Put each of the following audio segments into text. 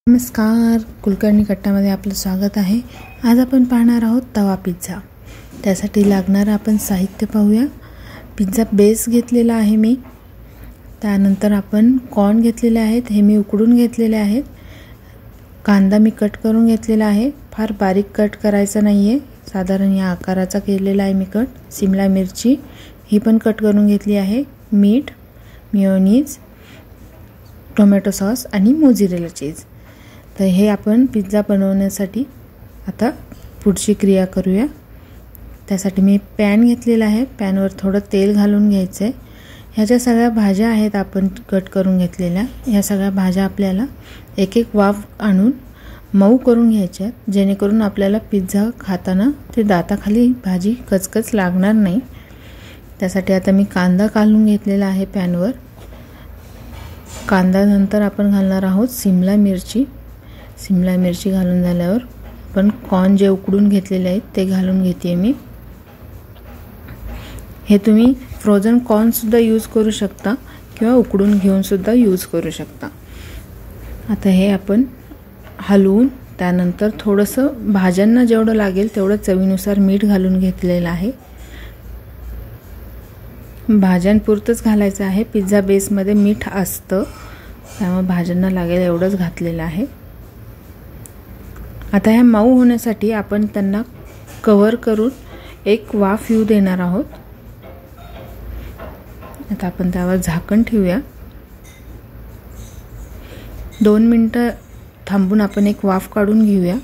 नमस्कार, कुलकर्णी कट्टामध्ये आपलं स्वागत आहे। आज आपण पाहणार आहोत तवा पिझ्झा। त्यासाठी लागणारं आपण साहित्य पाहूया। पिझ्झा बेस घेतलेला आहे मी। त्यानंतर आपण कॉर्न घेतलेले आहेत, हे मी उकडून घेतलेले आहेत। कांदा मी कट करून घेतलेला आहे, फार बारीक कट करायचा नाहीये, साधारण या आकाराचा केलेला आहे मी कट। शिमला मिरची ही पण कट करून घेतली आहे। मीठ, मेयोनीज, टोमॅटो सॉस आणि मोझरेला चीज। तर हे आपण पिझ्झा बनवण्यासाठी आता पुढची क्रिया करूया। त्यासाठी मी पॅन घेतलेला आहे, पॅनवर थोडं तेल घालून घ्यायचं आहे। ह्या ज्या सगळ्या भाज्या आहेत आपण कट करून घेतलेल्या, ह्या सगळ्या भाज्या आपल्याला एक एक वाफ आणून मऊ करून घ्यायच्या, जेणेकरून आपल्याला पिझ्झा खाताना ते दाताखाली भाजी कचकच लागणार नाही। त्यासाठी आता मी कांदा घालून घेतलेला आहे पॅनवर। कांदा नंतर आपण घालणार आहोत शिमला मिरची। शिमला मिरची घालून झाल्यावर आपण कॉर्न जे उकडून घेतलेले आहेत ते घालून घेते मी। हे तुम्ही फ्रोझन कॉर्न सुद्धा यूज करू शकता किंवा उकडून घेऊन सुद्धा यूज करू शकता। आता हे आपण हलवून त्यानंतर थोडंसं भाज्यांना जेवढं लागेल तेवढं चवीनुसार मीठ घालून घेतलेलं आहे। भाज्यांपुरतंच घालायचं आहे, पिझ्झा बेसमध्ये मीठ असतं, त्यामुळे भाज्यांना लागेल एवढंच घातलेलं आहे। आता ह्या मऊ होण्यासाठी आपण त्यांना कव्हर करून एक वाफ येऊ देणार आहोत। आता आपण त्यावर झाकण ठेवूया। 2 मिनिटं थांबून आपण एक वाफ काढून घेऊया।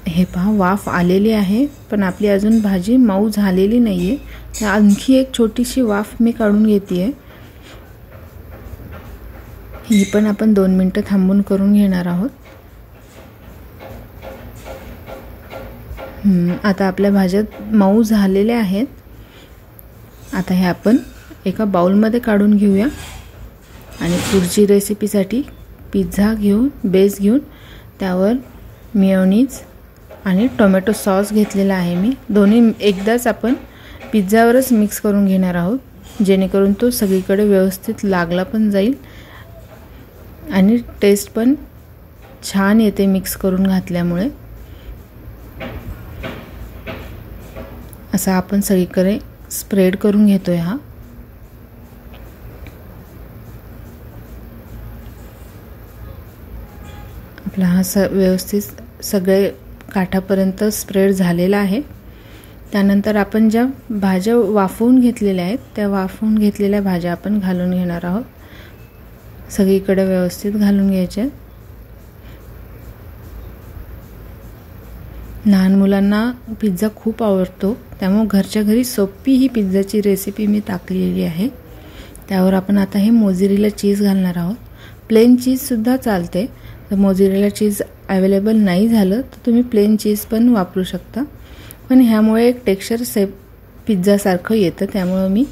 हे पहा, वाफ आलेली आहे, पण आपली अजून भाजी मऊ झालेली नाहीये। तर आणखी एक छोटीशी वाफ मी काढून घेतेय, ही पण आपण 2 मिनिटं थांबून करून घेणार आहोत। आता आपल्या भाज्या मऊ झालेल्या आहेत। आता हे आपण एका बाउलमध्ये काढून घेऊया आणि पुढची रेसिपीसाठी पिझ्झा घेऊन बेस घेऊन त्यावर मेयोनीज आणि टोमॅटो सॉस घेतलेला आहे मी। दोन्ही एकदाच आपण पिझ्झावरच मिक्स करून घेणार आहोत, जेणेकरून तो सगळीकडे व्यवस्थित लागला पण जाईल आणि टेस्ट पण छान येते मिक्स करून घातल्यामुळे। असा आपण सगळीकडे स्प्रेड करून घेतोय हा। आपला हा व्यवस्थित सगळे काठापर्यंत स्प्रेड झालेला आहे। त्यानंतर आपण ज्या भाज्या वाफवून घेतलेल्या आहेत त्या वाफवून घेतलेल्या भाज्या आपण घालून घेणार आहोत। सगळीकडे व्यवस्थित घालून घ्यायच्या। लहान मुलांना पिझ्झा खूप आवडतो, त्यामुळे घरच्या घरी सोपी ही पिझ्झाची रेसिपी मी टाकलेली आहे। त्यावर आपण आता हे मोझरेला चीज घालणार आहोत। प्लेन चीज सुद्धा चालते, तर मोझरेला चीज अवेलेबल नाही झालं तर तुम्ही प्लेन चीज पण वापरू शकता, पण ह्यामुळे एक टेक्स्चर पिझ्झासारखं येतं, त्यामुळे मी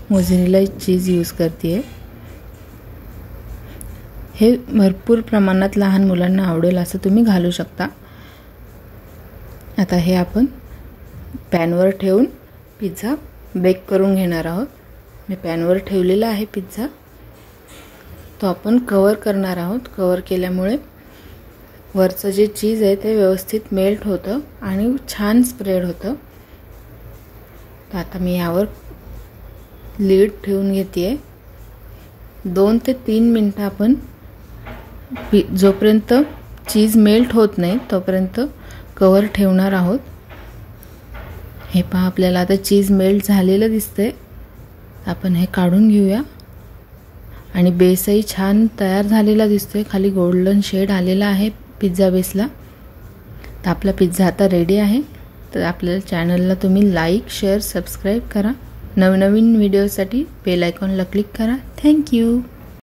मोझरेला चीज यूज करते। हे भरपूर प्रमाणात लहान मुलांना आवडेल असं तुम्ही घालू शकता। आता हे आपण पॅनवर ठेवून पिझ्झा बेक करून घेणार आहोत। मी पॅनवर ठेवलेला आहे पिझ्झा, तो आपण कव्हर करणार आहोत। कव्हर केल्यामुळे वरचं जे चीज आहे ते व्यवस्थित मेल्ट होतं आणि छान स्प्रेड होतं। तर आता मी यावर लीड ठेवून घेते। 2 ते 3 मिनिटं आपण जोपर्यंत चीज मेल्ट होत नाही तोपर्यंत कव्हर ठेवणार आहोत। हे पहा, आपल्याला आता चीज मेल्ट झालेलं दिसतंय। आपण हे काढून घेऊया आणि बेसही छान तयार झालेला दिसतोय, खाली गोल्डन शेड आलेला आहे पिझ्झा बेसला। तर आपला पिझ्झा आता रेडी आहे। तर आपल्या चॅनलला तुम्ही लाईक, शेअर, सबस्क्राईब करा। नवनवीन व्हिडिओसाठी बेल आयकॉनला क्लिक करा। थँक्यू।